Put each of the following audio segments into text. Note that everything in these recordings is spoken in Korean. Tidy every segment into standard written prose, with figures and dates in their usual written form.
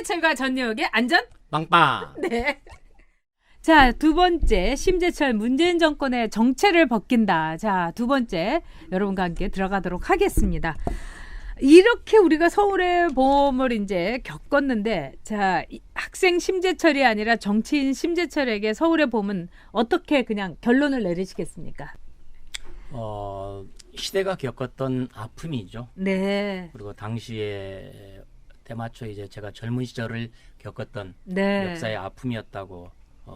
심재철과 전영욱의 안전 빵빵. 네. 자, 두 번째, 심재철 문재인 정권의 정체를 벗긴다. 자, 두 번째 여러분과 함께 들어가도록 하겠습니다. 이렇게 우리가 서울의 봄을 이제 겪었는데, 자, 학생 심재철이 아니라 정치인 심재철에게 서울의 봄은 어떻게 그냥 결론을 내리시겠습니까? 시대가 겪었던 아픔이죠. 네. 그리고 당시에 때맞춰 이제 제가 젊은 시절을 겪었던 네. 역사의 아픔이었다고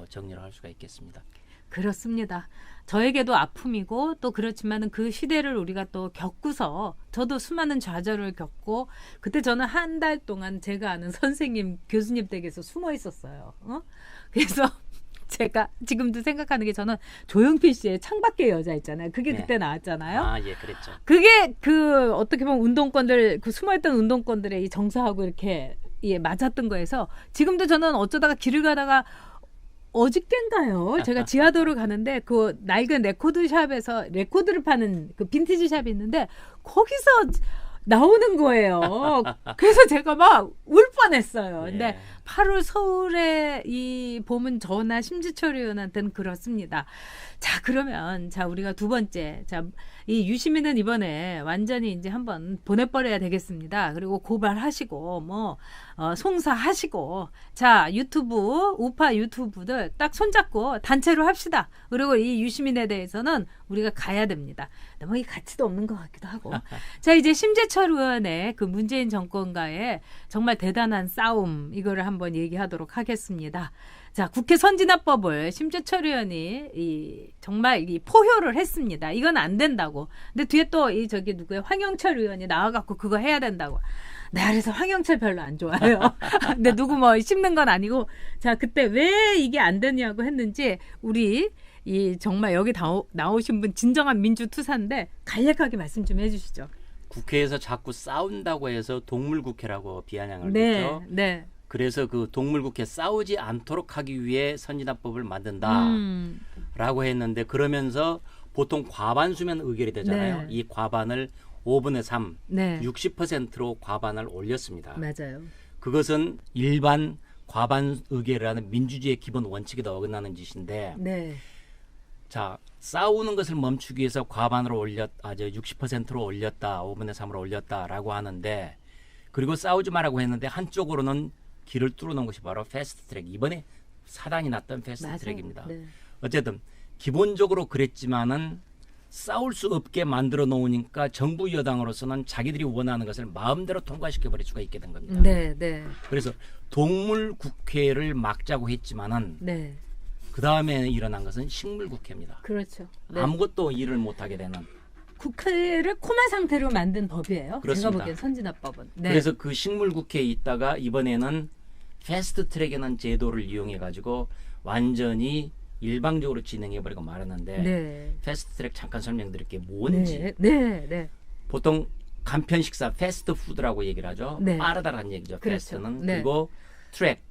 정리를 할 수가 있겠습니다. 그렇습니다. 저에게도 아픔이고 또 그렇지만은 그 시대를 우리가 또 겪고서 저도 수많은 좌절을 겪고 그때 저는 한 달 동안 제가 아는 선생님 교수님 댁에서 숨어 있었어요. 그래서 제가 지금도 생각하는 게 저는 조용필 씨의 창밖의 여자 있잖아요. 그게 네. 그때 나왔잖아요. 아, 예, 그랬죠. 그게 그 어떻게 보면 운동권들 그 숨어있던 운동권들의 이 정서하고 이렇게 맞았던 거에서 지금도 저는 어쩌다가 길을 가다가 어저께인가요? 제가 지하도로 가는데 그 낡은 레코드샵에서 레코드를 파는 그 빈티지 샵이 있는데 거기서 나오는 거예요. 그래서 제가 막 울 뻔했어요. 근데 예. 8월 서울의 이 봄은 저나 심지철 의원한테는 그렇습니다. 자, 그러면 자 우리가 두 번째 자 이 유시민은 이번에 완전히 이제 한번 보내버려야 되겠습니다. 그리고 고발하시고 뭐 송사하시고 자 유튜브 우파 유튜브들 딱 손잡고 단체로 합시다. 그리고 이 유시민에 대해서는 우리가 가야 됩니다. 뭐 이 가치도 없는 것 같기도 하고. 자 이제 심재철 의원의 그 문재인 정권과의 정말 대단한 싸움 이거를 한번 얘기하도록 하겠습니다. 자, 국회 선진화법을 심재철 의원이 정말 포효를 했습니다. 이건 안 된다고. 근데 뒤에 또 저기 누구야 황영철 의원이 나와갖고 그거 해야 된다고. 나 그래서 황영철 별로 안 좋아해요. 근데 누구 뭐 씹는 건 아니고. 자, 그때 왜 이게 안 되냐고 했는지 우리 정말 여기 나오신 분 진정한 민주투사인데 간략하게 말씀 좀 해주시죠. 국회에서 자꾸 싸운다고 해서 동물국회라고 비아냥을 네, 했죠. 네. 그래서 그 동물국회 싸우지 않도록 하기 위해 선진화법을 만든다라고 했는데 그러면서 보통 과반수면 의결이 되잖아요. 네. 이 과반을 5분의 3, 네. 60%로 과반을 올렸습니다. 맞아요. 그것은 일반 과반 의결이라는 민주주의의 기본 원칙에도 어긋나는 짓인데 네. 자, 싸우는 것을 멈추기 위해서 과반으로 60%로 올렸다, 5분의 3으로 올렸다라고 하는데 그리고 싸우지 말라고 했는데 한쪽으로는 길을 뚫어놓은 것이 바로 패스트트랙. 이번에 사단이 났던 패스트트랙입니다. 네. 어쨌든 기본적으로 그랬지만은 싸울 수 없게 만들어 놓으니까 정부 여당으로서는 자기들이 원하는 것을 마음대로 통과시켜 버릴 수가 있게 된 겁니다. 네, 네. 그래서 동물 국회를 막자고 했지만은 네. 그 다음에 일어난 것은 식물 국회입니다. 그렇죠. 네. 아무것도 일을 못하게 되는. 국회를 코마 상태로 만든 법이에요. 그렇습니다. 제가 보기엔 선진화법은. 네. 그래서 그 식물 국회에 있다가 이번에는 패스트트랙이라는 제도를 이용해 가지고 완전히 일방적으로 진행해 버리고 말았는데 네. 패스트트랙 잠깐 설명드릴게요. 뭔지. 네. 네. 네. 보통 간편 식사 패스트푸드라고 얘기를 하죠. 네. 빠르다라는 얘기죠. 그렇죠. 패스트는. 네. 그리고 트랙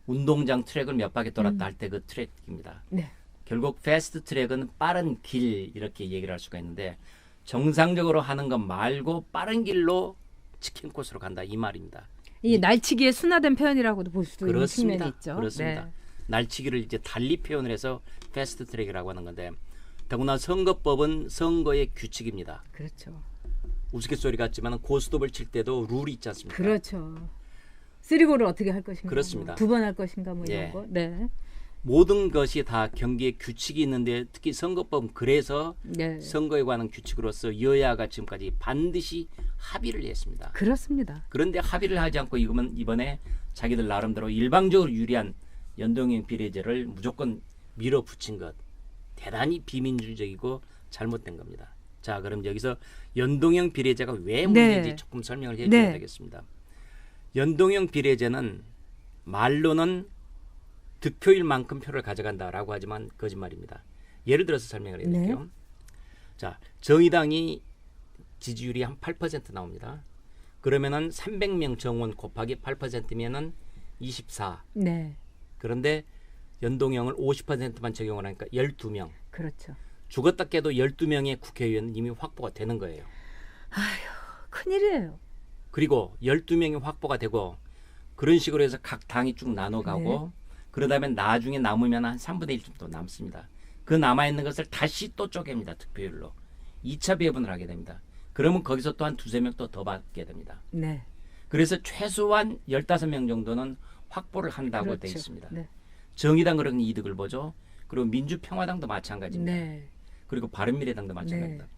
운동장 트랙을 몇 바퀴 돌았다 할 때 그 트랙입니다. 네. 결국 패스트트랙은 빠른 길 이렇게 얘기를 할 수가 있는데 정상적으로 하는 것 말고 빠른 길로 치킨 코스로 간다 이 말입니다. 이 날치기의 순화된 표현이라고도 볼 수도 있는 그렇습니다. 측면이 있죠. 그렇습니다. 네. 날치기를 이제 달리 표현을 해서 패스트트랙이라고 하는 건데 더구나 선거법은 선거의 규칙입니다. 그렇죠. 우스갯소리 같지만 고스톱을 칠 때도 룰이 있지 않습니까? 그렇죠. 쓰리고를 어떻게 할 것인가. 그렇습니다. 두 번 할 것인가 뭐 이런 예. 거. 네. 모든 것이 다 경기에 규칙이 있는데 특히 선거법은 그래서 네. 선거에 관한 규칙으로서 여야가 지금까지 반드시 합의를 했습니다. 그렇습니다. 그런데 합의를 하지 않고 이번에 자기들 나름대로 일방적으로 유리한 연동형 비례제를 무조건 밀어붙인 것 대단히 비민주적이고 잘못된 겁니다. 자, 그럼 여기서 연동형 비례제가 왜 문제인지 네. 조금 설명을 해줘야 네. 되겠습니다. 연동형 비례제는 말로는 득표율만큼 표를 가져간다라고 하지만 거짓말입니다. 예를 들어서 설명을 해드릴게요. 네. 자, 정의당이 지지율이 한 8% 나옵니다. 그러면은 300명 정원 곱하기 8%면은 24. 네. 그런데 연동형을 50%만 적용을 하니까 12명. 그렇죠. 죽었다 깨도 12명의 국회의원은 이미 확보가 되는 거예요. 아휴, 큰일이에요. 그리고 12명이 확보가 되고 그런 식으로 해서 각 당이 쭉 나눠가고 네. 그러다 보면 나중에 남으면 한 3분의 1 정도 남습니다. 그 남아있는 것을 다시 또 쪼갭니다. 득표율로. 2차 배분을 하게 됩니다. 그러면 거기서 또 한 두세 명 또 더 받게 됩니다. 네. 그래서 최소한 15명 정도는 확보를 한다고 그렇죠. 되어 있습니다. 네. 정의당 그런 이득을 보죠. 그리고 민주평화당도 마찬가지입니다. 네. 그리고 바른미래당도 마찬가지입니다.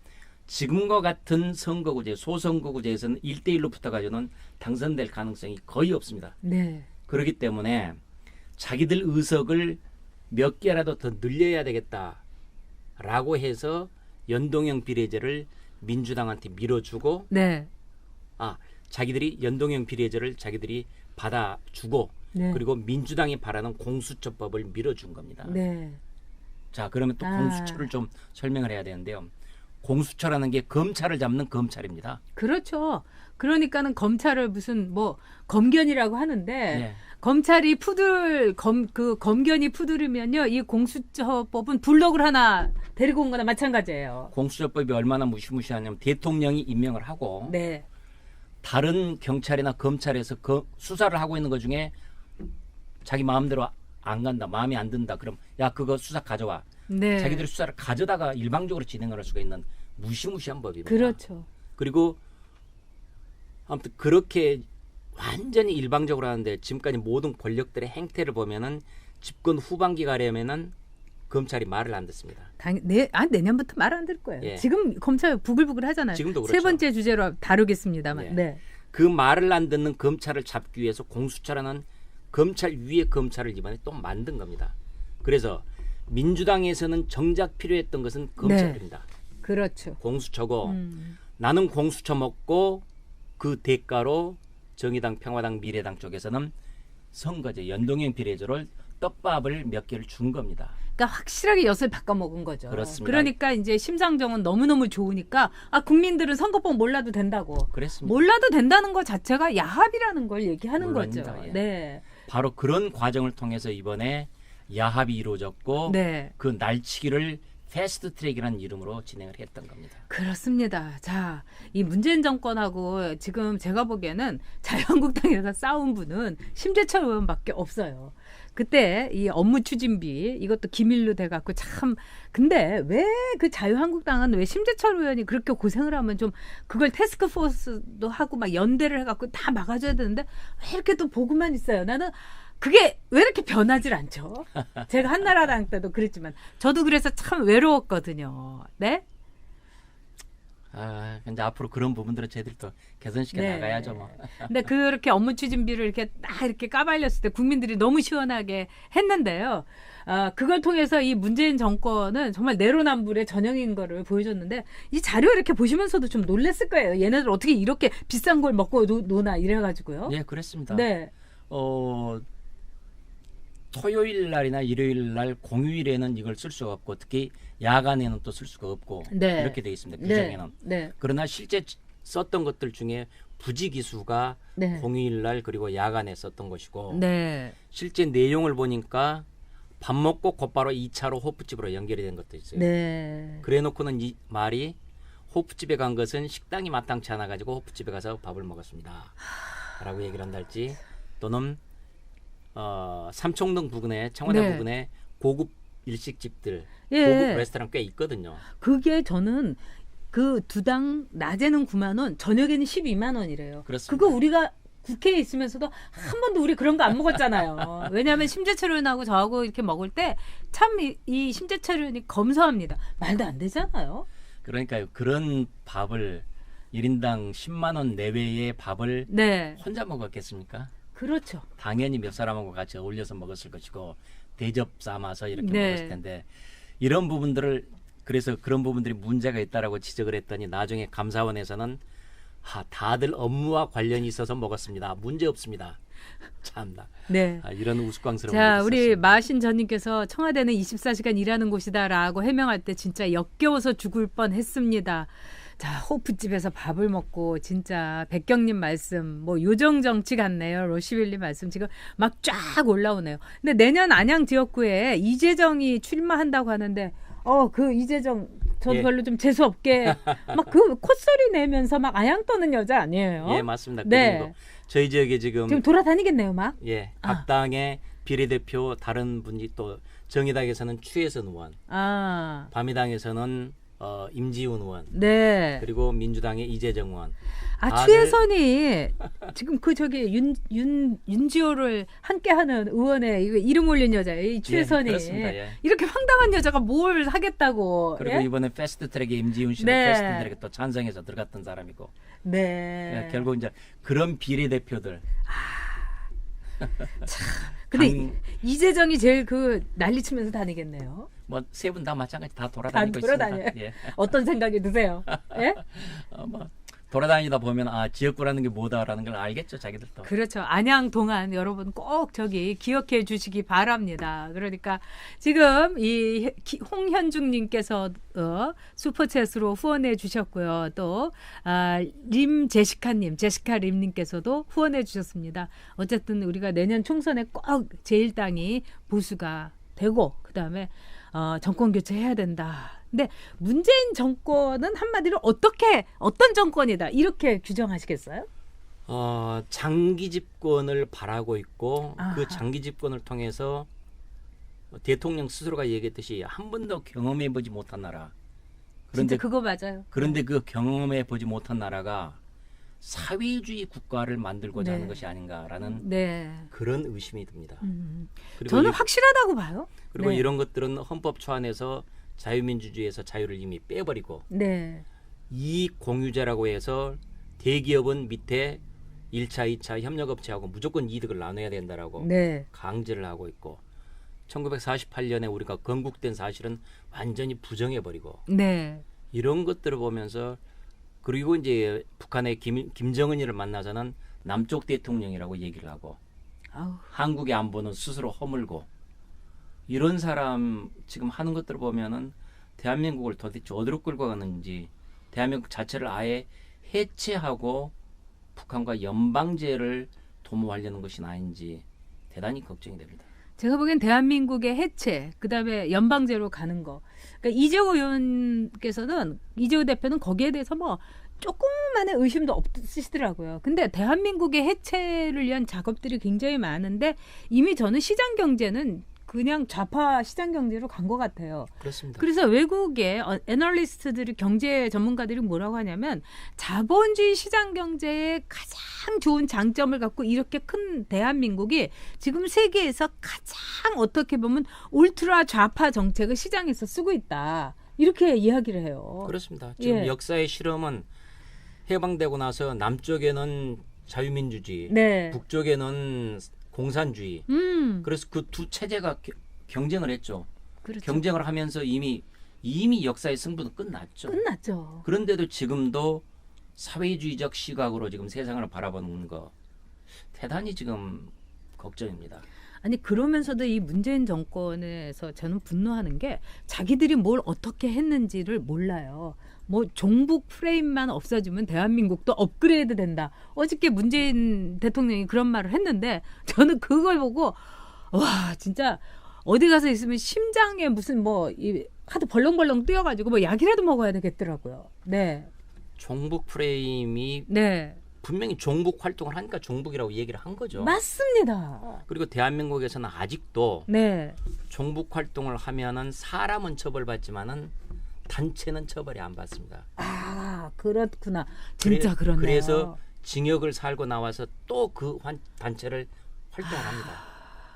지금과 같은 선거구제, 소선거구제에서는 1대1로 붙어가지고는 당선될 가능성이 거의 없습니다. 네. 그렇기 때문에 자기들 의석을 몇 개라도 더 늘려야 되겠다라고 해서 연동형 비례제를 민주당한테 밀어주고 네. 자기들이 연동형 비례제를 자기들이 받아주고 네. 그리고 민주당이 바라는 공수처법을 밀어준 겁니다. 네. 자, 그러면 또 공수처를 좀 설명을 해야 되는데요. 공수처라는 게 검찰을 잡는 검찰입니다. 그렇죠. 그러니까는 검찰을 무슨 뭐 검견이라고 하는데 네. 검찰이 검견이 푸들으면요 이 공수처법은 블록을 하나 데리고 온 거나 마찬가지예요. 공수처법이 얼마나 무시무시하냐면 대통령이 임명을 하고 네. 다른 경찰이나 검찰에서 수사를 하고 있는 것 중에 자기 마음대로 안 간다, 마음에 안 든다. 그럼 야 그거 수사 가져와. 네. 자기들이 수사를 가져다가 일방적으로 진행을 할 수가 있는 무시무시한 법입니다. 그렇죠. 그리고 아무튼 그렇게 완전히 일방적으로 하는데 지금까지 모든 권력들의 행태를 보면은 집권 후반기가 되면은 검찰이 말을 안 듣습니다. 내년부터 말 안 들 거예요. 예. 지금 검찰 부글부글 하잖아요. 지금도 세 그렇죠. 번째 주제로 다루겠습니다만. 예. 네. 그 말을 안 듣는 검찰을 잡기 위해서 공수처라는 검찰 위의 검찰을 이번에 또 만든 겁니다. 그래서 민주당에서는 정작 필요했던 것은 검찰입니다. 그렇죠. 공수처고 나는 공수처 먹고 그 대가로 정의당, 평화당, 미래당 쪽에서는 선거제, 연동형 비례제를 떡밥을 몇 개를 준 겁니다. 그러니까 확실하게 엿을 바꿔 먹은 거죠. 그렇습니다. 그러니까 이제 심상정은 너무너무 좋으니까 국민들은 선거법 몰라도 된다고. 그랬습니다. 몰라도 된다는 것 자체가 야합이라는 걸 얘기하는 물론입니다. 거죠. 예. 네. 바로 그런 과정을 통해서 이번에 야합이 이루어졌고 네. 그 날치기를 패스트트랙이라는 이름으로 진행을 했던 겁니다. 그렇습니다. 자, 이 문재인 정권하고 지금 제가 보기에는 자유한국당에서 싸운 분은 심재철 의원밖에 없어요. 그때 이 업무 추진비 이것도 기밀로 돼갖고 참 근데 왜 그 자유한국당은 왜 심재철 의원이 그렇게 고생을 하면 좀 그걸 태스크포스도 하고 막 연대를 해갖고 다 막아줘야 되는데 왜 이렇게 또 보고만 있어요. 나는 그게 왜 이렇게 변하질 않죠? 제가 한나라당 때도 그랬지만 저도 그래서 참 외로웠거든요. 네? 근데 앞으로 그런 부분들은 저희들이 또 개선시켜 네. 나가야죠 뭐. 근데 그렇게 업무 추진비를 이렇게 딱 이렇게 까발렸을 때 국민들이 너무 시원하게 했는데요. 그걸 통해서 이 문재인 정권은 정말 내로남불의 전형인 거를 보여줬는데 이 자료 이렇게 보시면서도 좀 놀랐을 거예요. 얘네들 어떻게 이렇게 비싼 걸 먹고 노나 이래가지고요. 네, 그렇습니다. 네. 토요일 날이나 일요일 날 공휴일에는 이걸 쓸 수가 없고 특히 야간에는 또 쓸 수가 없고 네. 이렇게 되어 있습니다. 규정에는. 네. 그러나 실제 썼던 것들 중에 부지기수가 네. 공휴일 날 그리고 야간에 썼던 것이고 네. 실제 내용을 보니까 밥 먹고 곧바로 2차로 호프집으로 연결이 된 것도 있어요. 네. 그래놓고는 이 말이 호프집에 간 것은 식당이 마땅치 않아 가지고 호프집에 가서 밥을 먹었습니다. 라고 얘기를 한달지 또는 삼청동 부근에 청와대 네. 부근에 고급 일식집들 예. 고급 레스토랑 꽤 있거든요. 그게 저는 그 두 당 낮에는 9만 원, 저녁에는 12만 원이래요. 그렇습니다. 그거 우리가 국회에 있으면서도 한 번도 우리 그런 거 안 먹었잖아요. 왜냐하면 심재철 의원하고 저하고 이렇게 먹을 때 참 이 심재철 의원이 검소합니다. 말도 안 되잖아요. 그러니까요. 그런 밥을 1인당 10만 원 내외의 밥을 네. 혼자 먹었겠습니까? 그렇죠. 당연히 몇 사람하고 같이 어울려서 먹었을 것이고 대접 삼아서 이렇게 네. 먹었을 텐데 이런 부분들을 그래서 그런 부분들이 문제가 있다라고 지적을 했더니 나중에 감사원에서는 다들 업무와 관련이 있어서 먹었습니다. 문제 없습니다. 참나. 네. 이런 우스꽝스러운 자, 일이 우리 있었습니다. 마신 전님께서 청와대는 24시간 일하는 곳이다라고 해명할 때 진짜 역겨워서 죽을 뻔했습니다. 자, 호프집에서 밥을 먹고 진짜 백경님 말씀 뭐 요정 정치 같네요. 로시빌리 말씀 지금 막 쫙 올라오네요. 근데 내년 안양 지역구에 이재정이 출마한다고 하는데 그 이재정 저도 예. 별로 좀 재수 없게 막 그 콧소리 내면서 막 아양 떠는 여자 아니에요? 예, 맞습니다. 네. 그리고 저희 지역에 지금 지금 돌아다니겠네요, 막. 예, 아. 각 당의 비례대표 다른 분이 또 정의당에서는 추혜선 의원, 아, 바미당에서는 임지훈 의원, 네. 그리고 민주당의 이재정 의원. 아, 다들- 추혜선이 지금 그 저기 윤지호를 함께하는 의원의 이거 이름 올린 여자예요. 이 추혜선이. 예, 그렇습니다. 예. 이렇게 황당한 여자가 뭘 하겠다고. 그리고 예? 이번에 패스트트랙에 임지훈 씨는 네. 패스트트랙에 또 찬성해서 들어갔던 사람이고 네. 예, 결국 이제 그런 비례대표들. 근데 이재정이 제일 그 난리치면서 다니겠네요. 뭐 세 분 다 마찬가지 다 다 돌아다니고 돌아다녀요. 있습니다. 예. 어떤 생각이 드세요? 예? 뭐 돌아다니다 보면 지역구라는 게 뭐다라는 걸 알겠죠, 자기들도. 그렇죠. 안양 동안 여러분 꼭 저기 기억해 주시기 바랍니다. 그러니까 지금 이 홍현중님께서 슈퍼챗으로 후원해 주셨고요. 또 제시카 림님께서도 후원해 주셨습니다. 어쨌든 우리가 내년 총선에 꼭 제1당이 보수가 되고 그다음에 정권 교체해야 된다. 근데 문재인 정권은 한마디로 어떤 정권이다 이렇게 규정하시겠어요? 장기 집권을 바라고 있고 아하. 그 장기 집권을 통해서 대통령 스스로가 얘기했듯이 한 번도 경험해 보지 못한 나라. 진짜 그런데 그거 맞아요. 그런데 그 경험해 보지 못한 나라가 사회주의 국가를 만들고자 네. 하는 것이 아닌가라는 네. 그런 의심이 듭니다. 그리고 저는 이- 확실하다고 봐요. 그리고 네. 이런 것들은 헌법 초안에서 자유민주주의에서 자유를 이미 빼버리고 네. 이익 공유제라고 해서 대기업은 밑에 1차, 2차 협력업체하고 무조건 이득을 나눠야 된다라고 네. 강제를 하고 있고 1948년에 우리가 건국된 사실은 완전히 부정해버리고 네. 이런 것들을 보면서 그리고 이제 북한의 김정은이를 만나서는 남쪽 대통령이라고 얘기를 하고 아우. 한국의 안보는 스스로 허물고 이런 사람 지금 하는 것들을 보면은 대한민국을 도대체 어디로 끌고 가는지 대한민국 자체를 아예 해체하고 북한과 연방제를 도모하려는 것이 아닌지 대단히 걱정이 됩니다. 제가 보기엔 대한민국의 해체, 그다음에 연방제로 가는 거. 그러니까 이재호 대표는 거기에 대해서 뭐 조금만의 의심도 없으시더라고요. 근데 대한민국의 해체를 위한 작업들이 굉장히 많은데 이미 저는 시장 경제는 그냥 좌파 시장 경제로 간 것 같아요. 그렇습니다. 그래서 외국의 애널리스트들이 경제 전문가들이 뭐라고 하냐면 자본주의 시장 경제의 가장 좋은 장점을 갖고 이렇게 큰 대한민국이 지금 세계에서 가장 어떻게 보면 울트라 좌파 정책을 시장에서 쓰고 있다. 이렇게 이야기를 해요. 그렇습니다. 지금 예. 역사의 실험은 해방되고 나서 남쪽에는 자유민주주의, 네. 북쪽에는 공산주의. 그래서 그 두 체제가 경쟁을 했죠. 그렇죠. 경쟁을 하면서 이미 역사의 승부는 끝났죠. 끝났죠. 그런데도 지금도 사회주의적 시각으로 지금 세상을 바라보는 거 대단히 지금 걱정입니다. 아니 그러면서도 이 문재인 정권에서 저는 분노하는 게 자기들이 뭘 어떻게 했는지를 몰라요. 뭐 종북 프레임만 없어지면 대한민국도 업그레이드 된다. 어저께 문재인 대통령이 그런 말을 했는데 저는 그걸 보고 와 진짜 어디 가서 있으면 심장에 무슨 하도 벌렁벌렁 뛰어가지고 뭐 약이라도 먹어야 되겠더라고요. 네, 종북 프레임이 네, 분명히 종북 활동을 하니까 종북이라고 얘기를 한 거죠. 맞습니다. 그리고 대한민국에서는 아직도 네, 종북 활동을 하면은 사람은 처벌받지만은 단체는 처벌이 안 받습니다. 아 그렇구나. 진짜 그렇네요. 그래서 징역을 살고 나와서 또 그 단체를 활동을 합니다.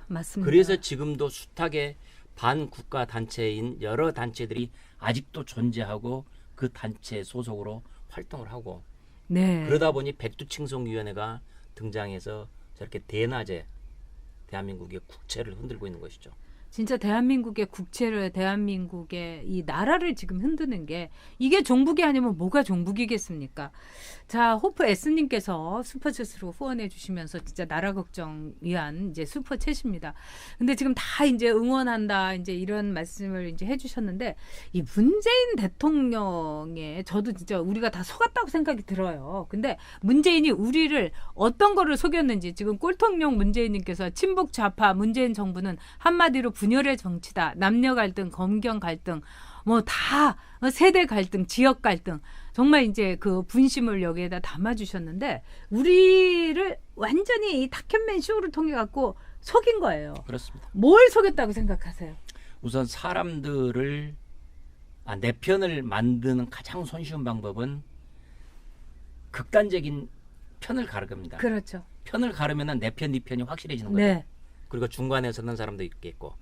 맞습니다. 그래서 지금도 숱하게 반국가 단체인 여러 단체들이 아직도 존재하고 그 단체 소속으로 활동을 하고 네. 그러다 보니 백두칭송위원회가 등장해서 저렇게 대낮에 대한민국의 국채를 흔들고 있는 것이죠. 진짜 대한민국의 국채를 대한민국의 이 나라를 지금 흔드는 게 이게 종북이 아니면 뭐가 종북이겠습니까? 자, 호프 S님께서 슈퍼챗으로 후원해 주시면서 진짜 나라 걱정 위한 이제 슈퍼챗입니다. 근데 지금 다 이제 응원한다 이제 이런 말씀을 이제 해주셨는데 이 문재인 대통령의 저도 진짜 우리가 다 속았다고 생각이 들어요. 근데 문재인이 우리를 어떤 거를 속였는지 지금 꼴통용 문재인님께서 친북 좌파 문재인 정부는 한마디로 분열의 정치다. 남녀 갈등, 검경 갈등, 뭐 다 세대 갈등, 지역 갈등. 정말 이제 그 분심을 여기에다 담아주셨는데 우리를 완전히 이 탁현맨 쇼를 통해 갖고 속인 거예요. 그렇습니다. 뭘 속였다고 생각하세요? 우선 사람들을 내 편을 만드는 가장 손쉬운 방법은 극단적인 편을 가르겁니다. 그렇죠. 편을 가르면은 내 편, 네 편이 확실해지는 거죠. 네. 그리고 중간에 서는 사람도 있겠고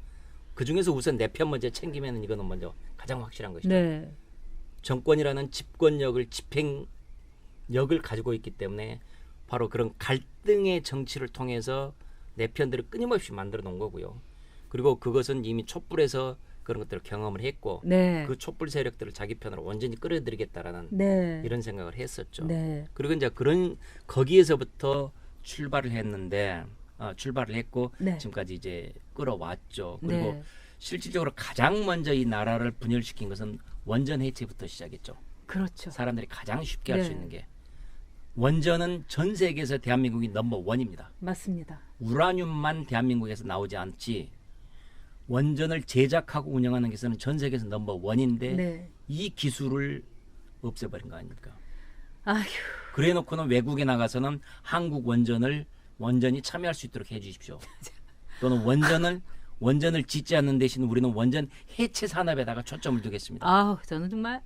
그 중에서 우선 내 편 먼저 챙기면 이거는 먼저 가장 확실한 것이죠. 네. 정권이라는 집권력을 집행력을 가지고 있기 때문에 바로 그런 갈등의 정치를 통해서 내 편들을 끊임없이 만들어 놓은 거고요. 그리고 그것은 이미 촛불에서 그런 것들을 경험을 했고 네. 그 촛불 세력들을 자기 편으로 완전히 끌어들이겠다라는 네. 이런 생각을 했었죠. 네. 그리고 이제 그런 거기에서부터 출발을 했고 네. 지금까지 이제 끌어왔죠. 그리고 네. 실질적으로 가장 먼저 이 나라를 분열시킨 것은 원전 해체부터 시작했죠. 그렇죠. 사람들이 가장 쉽게 할 수 네. 있는 게 원전은 전 세계에서 대한민국이 넘버 원입니다. 맞습니다. 우라늄만 대한민국에서 나오지 않지 원전을 제작하고 운영하는 것은 전 세계에서 넘버 원인데 네. 이 기술을 없애버린 거 아닙니까? 아휴. 그래놓고는 외국에 나가서는 한국 원전이 참여할 수 있도록 해주십시오. 또는 원전을 짓지 않는 대신 우리는 원전 해체 산업에다가 초점을 두겠습니다. 아우, 저는 정말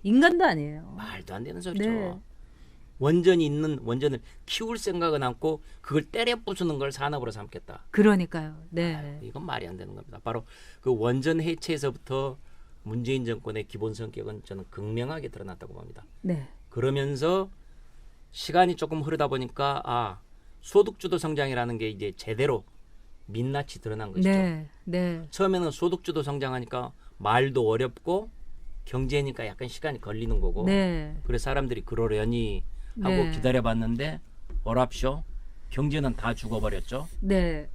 인간도 아니에요. 말도 안 되는 소리죠. 네. 원전을 키울 생각은 않고 그걸 때려 부수는 걸 산업으로 삼겠다. 그러니까요. 네. 이건 말이 안 되는 겁니다. 바로 그 원전 해체에서부터 문재인 정권의 기본 성격은 저는 극명하게 드러났다고 봅니다. 네. 그러면서 시간이 조금 흐르다 보니까 소득주도 성장이라는 게 이제 제대로 민낯이 드러난 것이죠. 네. 네. 처음에는 소득주도 성장하니까 말도 어렵고 경제니까 약간 시간이 걸리는 거고 네. 그래서 사람들이 그러려니 하고 네. 기다려봤는데 어랍쇼 경제는 다 죽어버렸죠. 네.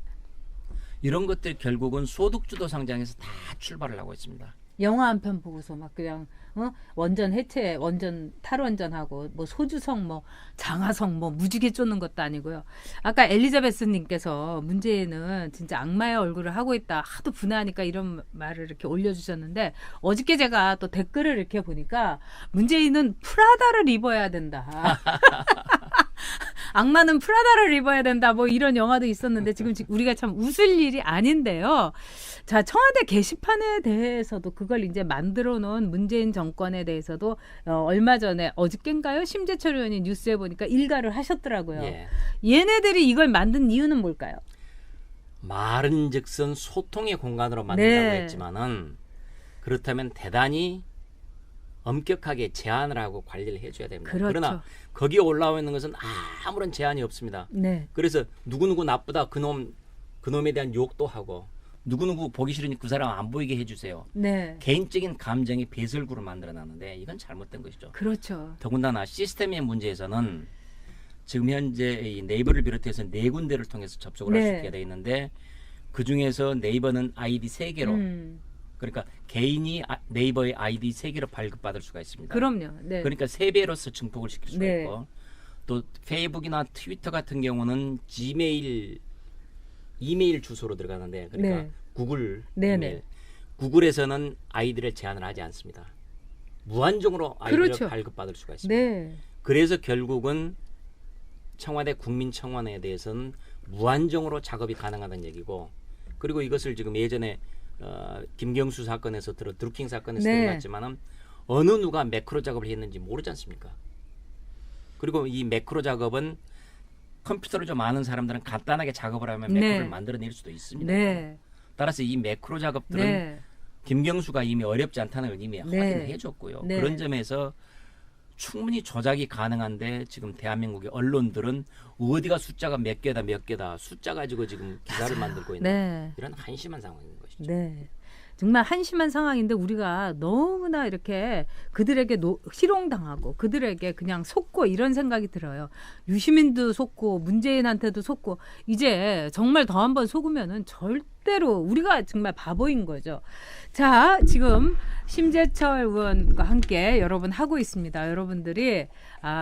이런 것들 결국은 소득주도 성장에서 다 출발을 하고 있습니다. 영화 한 편 보고서 막 그냥 원전 해체, 원전 탈원전하고 뭐 소주성, 뭐 장화성, 뭐 무지개 쫓는 것도 아니고요. 아까 엘리자베스님께서 문재인은 진짜 악마의 얼굴을 하고 있다. 하도 분해하니까 이런 말을 이렇게 올려주셨는데 어저께 제가 또 댓글을 이렇게 보니까 문재인은 프라다를 입어야 된다. 악마는 프라다를 입어야 된다. 뭐 이런 영화도 있었는데 지금 우리가 참 웃을 일이 아닌데요. 자, 청와대 게시판에 대해서도 그걸 이제 만들어 놓은 문재인 정권에 대해서도 얼마 전에 어저께인가요? 심재철 의원이 뉴스에 보니까 일가를 하셨더라고요. 예. 얘네들이 이걸 만든 이유는 뭘까요? 말은즉슨 소통의 공간으로 만든다고 네. 했지만은 그렇다면 대단히 엄격하게 제한을 하고 관리를 해줘야 됩니다. 그렇죠. 그러나 거기에 올라와 있는 것은 아무런 제한이 없습니다. 네. 그래서 누구누구 나쁘다 그놈에 대한 욕도 하고 누구누구 보기 싫으니 그 사람 안 보이게 해주세요. 네. 개인적인 감정의 배설구를 만들어놨는데 이건 잘못된 것이죠. 그렇죠. 더군다나 시스템의 문제에서는 지금 현재 이 네이버를 비롯해서 4군데를 통해서 접속을 할 수 네. 있게 돼 있는데 그중에서 네이버는 아이디 3개로 그러니까 개인이 네이버의 아이디 3개로 발급받을 수가 있습니다. 그럼요. 네. 그러니까 3배로서 증폭을 시킬 수가 네. 있고 또 페이북이나 트위터 같은 경우는 이메일 주소로 들어가는데 그러니까 네. 구글 네네. 이메일. 구글에서는 아이디를 제한을 하지 않습니다. 무한정으로 아이디를 그렇죠. 발급받을 수가 있습니다. 네. 그래서 결국은 청와대 국민청원에 대해서는 무한정으로 작업이 가능하다는 얘기고 그리고 이것을 지금 예전에 김경수 사건에서 드루킹 사건에서 네. 드러났지만은 어느 누가 매크로 작업을 했는지 모르지 않습니까? 그리고 이 매크로 작업은 컴퓨터를 좀 아는 사람들은 간단하게 작업을 하면 매크로를 네. 만들어낼 수도 있습니다. 네. 따라서 이 매크로 작업들은 네. 김경수가 이미 어렵지 않다는 걸 이미 네. 확인을 해줬고요. 네. 그런 점에서 충분히 조작이 가능한데 지금 대한민국의 언론들은 어디가 숫자가 몇 개다 숫자 가지고 지금 기사를 만들고 있는 네. 이런 한심한 상황인 것이죠. 네. 정말 한심한 상황인데 우리가 너무나 이렇게 그들에게 희롱당하고 그들에게 그냥 속고 이런 생각이 들어요. 유시민도 속고 문재인한테도 속고 이제 정말 더 한 번 속으면은 절대로 우리가 정말 바보인 거죠. 자, 지금 심재철 의원과 함께 여러분 하고 있습니다. 여러분들이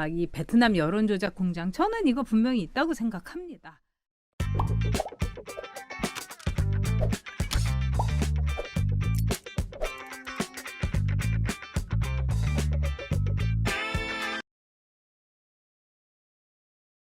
이 베트남 여론조작 공장 저는 이거 분명히 있다고 생각합니다.